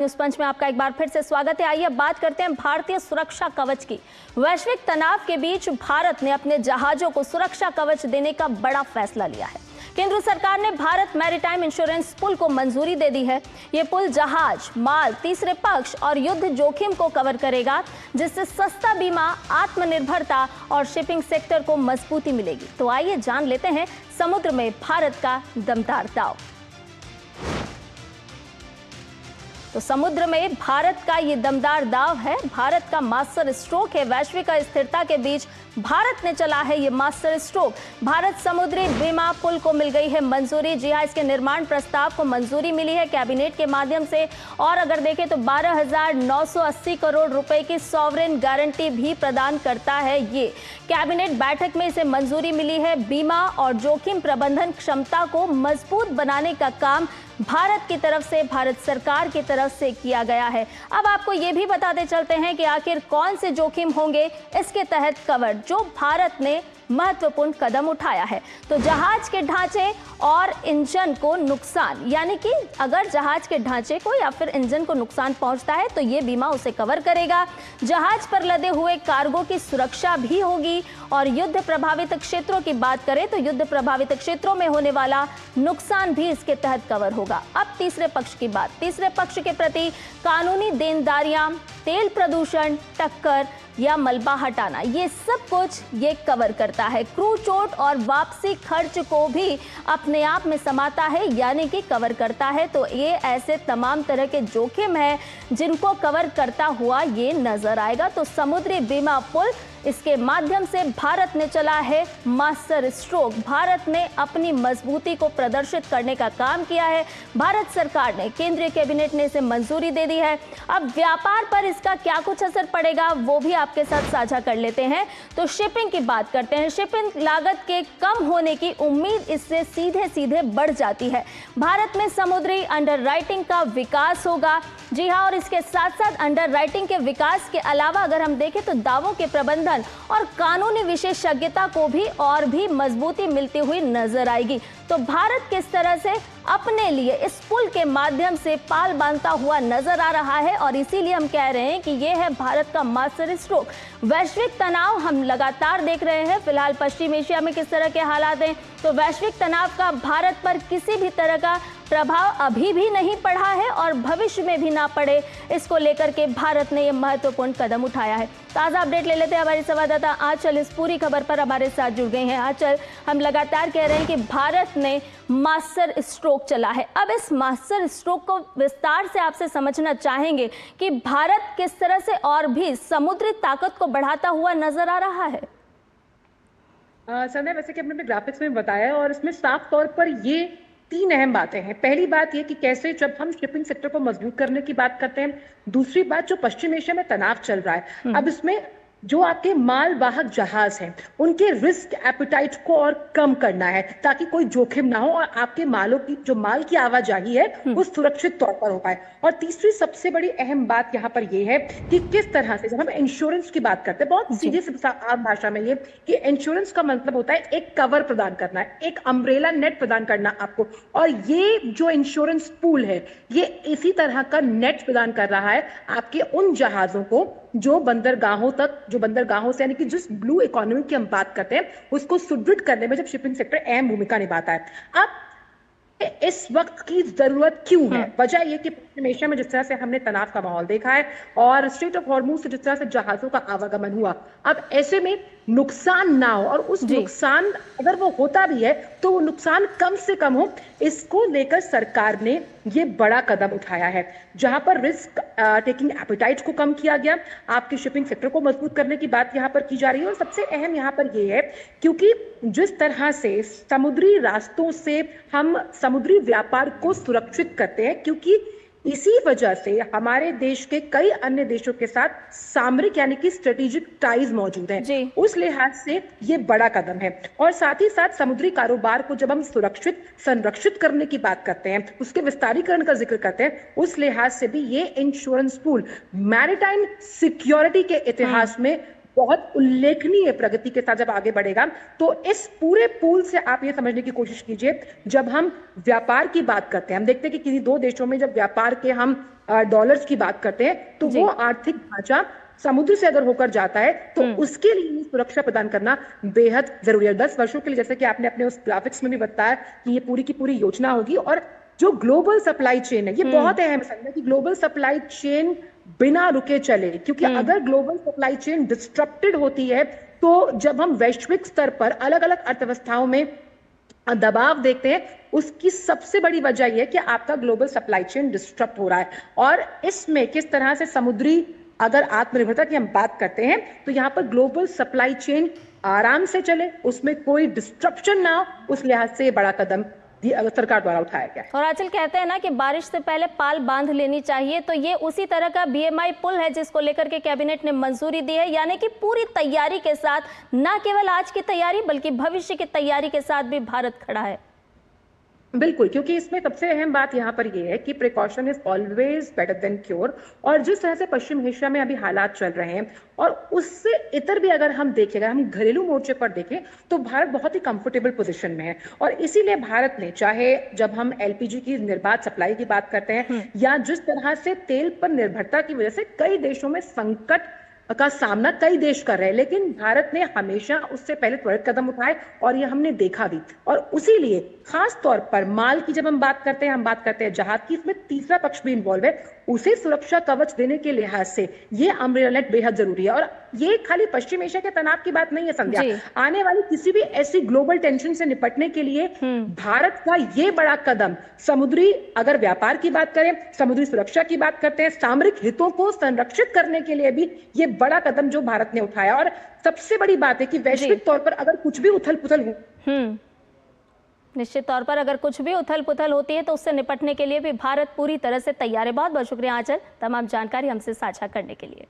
News पंच में आपका एक बार फिर से स्वागत है। आइए बात करते हैं भारतीय सुरक्षा कवच की। वैश्विक तनाव के बीच भारत ने अपने जहाजों को सुरक्षा कवच देने का बड़ा फैसला लिया है। केंद्र सरकार ने भारत मैरीटाइम इंश्योरेंस पुल को मंजूरी दे दी है। ये पुल जहाज, माल, तीसरे पक्ष और युद्ध जोखिम को कवर करेगा, जिससे सस्ता बीमा, आत्मनिर्भरता और शिपिंग सेक्टर को मजबूती मिलेगी। तो आइए जान लेते हैं समुद्र में भारत का दमदार दांव। तो समुद्र में भारत का ये दमदार दांव है, भारत का मास्टर स्ट्रोक है। वैश्विक अस्थिरता के बीच भारत ने चला है ये मास्टर स्ट्रोक। भारत समुद्री बीमा पुल को मिल गई है मंजूरी। जी हाँ, इसके निर्माण प्रस्ताव को मंजूरी मिली है कैबिनेट के माध्यम से। और अगर देखें तो 12,980 करोड़ रुपए की सॉवरेन गारंटी भी प्रदान करता है। ये कैबिनेट बैठक में इसे मंजूरी मिली है। बीमा और जोखिम प्रबंधन क्षमता को मजबूत बनाने का काम भारत की तरफ से, भारत सरकार की तरफ से किया गया है। अब आपको ये भी बताते चलते हैं कि आखिर कौन से जोखिम होंगे इसके तहत कवर, जो भारत ने महत्वपूर्ण कदम उठाया है। तो जहाज के ढांचे और इंजन को नुकसान, यानी कि अगर जहाज के ढांचे को या फिर इंजन को नुकसान पहुंचता है तो ये बीमा उसे कवर करेगा। जहाज पर लदे हुए कार्गो की सुरक्षा भी होगी। और युद्ध प्रभावित क्षेत्रों की बात करें तो युद्ध प्रभावित क्षेत्रों में होने वाला नुकसान भी इसके तहत कवर होगा। अब तीसरे पक्ष की बात, तीसरे पक्ष के प्रति कानूनी देनदारियां, तेल प्रदूषण, टक्कर या मलबा हटाना, ये सब कुछ ये कवर करता है। क्रू चोट और वापसी खर्च को भी अपने आप में समाता है, यानी कि कवर करता है। तो ये ऐसे तमाम तरह के जोखिम हैं जिनको कवर करता हुआ ये नजर आएगा। तो समुद्री बीमा पुल, इसके माध्यम से भारत ने चला है मास्टर स्ट्रोक। भारत ने अपनी मजबूती को प्रदर्शित करने का काम किया है। भारत सरकार ने, केंद्रीय कैबिनेट ने इसे मंजूरी दे दी है। अब व्यापार पर इसका क्या कुछ असर पड़ेगा वो भी आपके साथ साझा कर लेते हैं। तो शिपिंग की बात करते हैं। शिपिंग लागत के कम होने की उम्मीद इससे सीधे सीधे बढ़ जाती है। भारत में समुद्री अंडरराइटिंग का विकास होगा। जी हाँ, और इसके साथ साथ अंडरराइटिंग के विकास के अलावा अगर हम देखें तो दावों के प्रबंधन और कानूनी विशेषज्ञता को भी और भी मजबूती मिलती हुई नजर आएगी। तो भारत किस तरह से अपने लिए इस पुल के माध्यम से पाल बांधता हुआ नजर आ रहा है, और इसीलिए हम कह रहे हैं कि यह है भारत का मास्टर स्ट्रोक। वैश्विक तनाव हम लगातार देख रहे हैं, फिलहाल पश्चिम एशिया में किस तरह के हालात हैं। तो वैश्विक तनाव का भारत पर किसी भी तरह का प्रभाव अभी भी नहीं पड़ा है और भविष्य में भी ना पड़े, इसको लेकर के भारत ने यह महत्वपूर्ण कदम उठाया है। ताज़ा अपडेट ले लेते हैं। हमारी संवाददाता आंचल इस पूरी खबर पर हमारे साथ जुड़ गई हैं। आंचल, हम लगातार कह रहे हैं कि भारत ने मास्टर स्ट्रोक चला है। अब इस मास्टर स्ट्रोक को विस्तार से आपसे समझना चाहेंगे कि भारत किस तरह से और भी समुद्री ताकत को बढ़ाता हुआ नजर आ रहा है। संध्या, वैसे कि हमने ग्राफिक्स में बताया और इसमें साफ तौर पर ये तीन अहम बातें हैं। पहली बात ये कि कैसे जब हम शिपिंग सेक्टर को मजबूत करने की बात करते हैं। दूसरी बात, जो पश्चिम एशिया में तनाव चल रहा है, अब इसमें जो आपके मालवाहक जहाज हैं उनके रिस्क एपेटाइट को और कम करना है ताकि कोई जोखिम ना हो और आपके मालों की जो माल की आवाजाही है वो सुरक्षित तौर पर हो पाए। और तीसरी सबसे बड़ी अहम बात यहाँ पर ये है कि किस तरह से जब हम इंश्योरेंस की बात करते हैं, बहुत सीधे से आम भाषा में ये कि इंश्योरेंस का मतलब होता है एक कवर प्रदान करना है, एक अम्ब्रेला नेट प्रदान करना आपको। और ये जो इंश्योरेंस पूल है ये इसी तरह का नेट प्रदान कर रहा है आपके उन जहाजों को जो बंदरगाहों तक, जो बंदरगाहों से, यानी कि जिस ब्लू इकोनॉमी की हम बात करते हैं उसको सुदृढ़ करने में जब शिपिंग सेक्टर अहम भूमिका निभाता है। अब इस वक्त की जरूरत क्यों है? वजह यह कि पश्चिम एशिया में जिस तरह से हमने तनाव का माहौल देखा है और स्ट्रेट ऑफ हॉर्मुज से जिस तरह से जहाजों का आवागमन हुआ, अब ऐसे में नुकसान ना हो और उस नुकसान अगर वो होता भी है तो वो नुकसान कम से कम हो, इसको लेकर सरकार ने ये बड़ा कदम उठाया है। जहां पर रिस्क टेकिंग एपेटाइट को कम किया गया, आपके शिपिंग सेक्टर को मजबूत करने की बात यहां पर की जा रही है। और सबसे अहम यहां पर ये है क्योंकि जिस तरह से समुद्री रास्तों से हम समुद्री व्यापार को सुरक्षित करते हैं, क्योंकि इसी वजह से हमारे देश के कई अन्य देशों के साथ सामरिक यानी कि स्ट्रेटेजिक टाइज मौजूद हैं। उस लिहाज से ये बड़ा कदम है। और साथ ही साथ समुद्री कारोबार को जब हम सुरक्षित संरक्षित करने की बात करते हैं, उसके विस्तारीकरण का जिक्र करते हैं, उस लिहाज से भी ये इंश्योरेंस पूल मैरीटाइम सिक्योरिटी के इतिहास में बहुत उल्लेखनीय प्रगति के साथ जब आगे बढ़ेगा। तो इस पूरे पूल से आप ये समझने की कोशिश कीजिए, जब हम व्यापार की बात करते हैं, हम देखते हैं कि किसी दो देशों में जब व्यापार के हम डॉलर्स की बात करते हैं, तो वो आर्थिक ढांचा समुद्र से अगर होकर जाता है तो उसके लिए सुरक्षा प्रदान करना बेहद जरूरी है। 10 वर्षों के लिए, जैसे कि आपने अपने उस ग्राफिक्स में भी बताया कि ये पूरी की पूरी योजना होगी। और जो ग्लोबल सप्लाई चेन है, ये बहुत अहम है कि ग्लोबल सप्लाई चेन बिना रुके चले, क्योंकि अगर ग्लोबल सप्लाई चेन डिस्ट्रप्टेड होती है तो जब हम वैश्विक स्तर पर अलग अलग अर्थव्यवस्थाओं में दबाव देखते हैं, उसकी सबसे बड़ी वजह यह है कि आपका ग्लोबल सप्लाई चेन डिस्ट्रप्ट हो रहा है। और इसमें किस तरह से समुद्री अगर आत्मनिर्भरता की हम बात करते हैं तो यहाँ पर ग्लोबल सप्लाई चेन आराम से चले, उसमें कोई डिस्ट्रप्शन ना हो, उस लिहाज से बड़ा कदम सरकार द्वारा उठाया गया है। और आंचल कहते हैं ना कि बारिश से पहले पाल बांध लेनी चाहिए, तो ये उसी तरह का BMI पुल है जिसको लेकर के कैबिनेट ने मंजूरी दी है, यानी कि पूरी तैयारी के साथ, न केवल आज की तैयारी बल्कि भविष्य की तैयारी के साथ भी भारत खड़ा है। बिल्कुल, क्योंकि इसमें सबसे अहम बात यहाँ पर यह है कि precaution is always better than cure. और जिस तरह से पश्चिम एशिया में अभी हालात चल रहे हैं और उससे इतर भी अगर हम देखें, अगर हम घरेलू मोर्चे पर देखें तो भारत बहुत ही कंफर्टेबल पोजीशन में है। और इसीलिए भारत ने, चाहे जब हम LPG की निर्बाध सप्लाई की बात करते हैं या जिस तरह से तेल पर निर्भरता की वजह से कई देशों में संकट का सामना कई देश कर रहे हैं, लेकिन भारत ने हमेशा उससे पहले त्वरित कदम उठाए और ये हमने देखा भी। और उसी लिए खास तौर पर माल की जब हम बात करते हैं जहाज की, इसमें तीसरा पक्ष भी इन्वॉल्व है, उसे सुरक्षा कवच देने के लिहाज से ये अम्ब्रेला नेट बेहद जरूरी है। और ये खाली पश्चिम एशिया के तनाव की बात नहीं है संध्या, आने वाली किसी भी ऐसी ग्लोबल टेंशन से निपटने के लिए भारत का ये बड़ा कदम, समुद्री अगर व्यापार की बात करें, समुद्री सुरक्षा की बात करते हैं, सामरिक हितों को संरक्षित करने के लिए भी ये बड़ा कदम जो भारत ने उठाया। और सबसे बड़ी बात है कि वैश्विक तौर पर अगर कुछ भी उथल पुथल हो, निश्चित तौर पर अगर कुछ भी उथल पुथल होती है तो उससे निपटने के लिए भी भारत पूरी तरह से तैयार है। बहुत बहुत शुक्रिया आंचल, तमाम जानकारी हमसे साझा करने के लिए।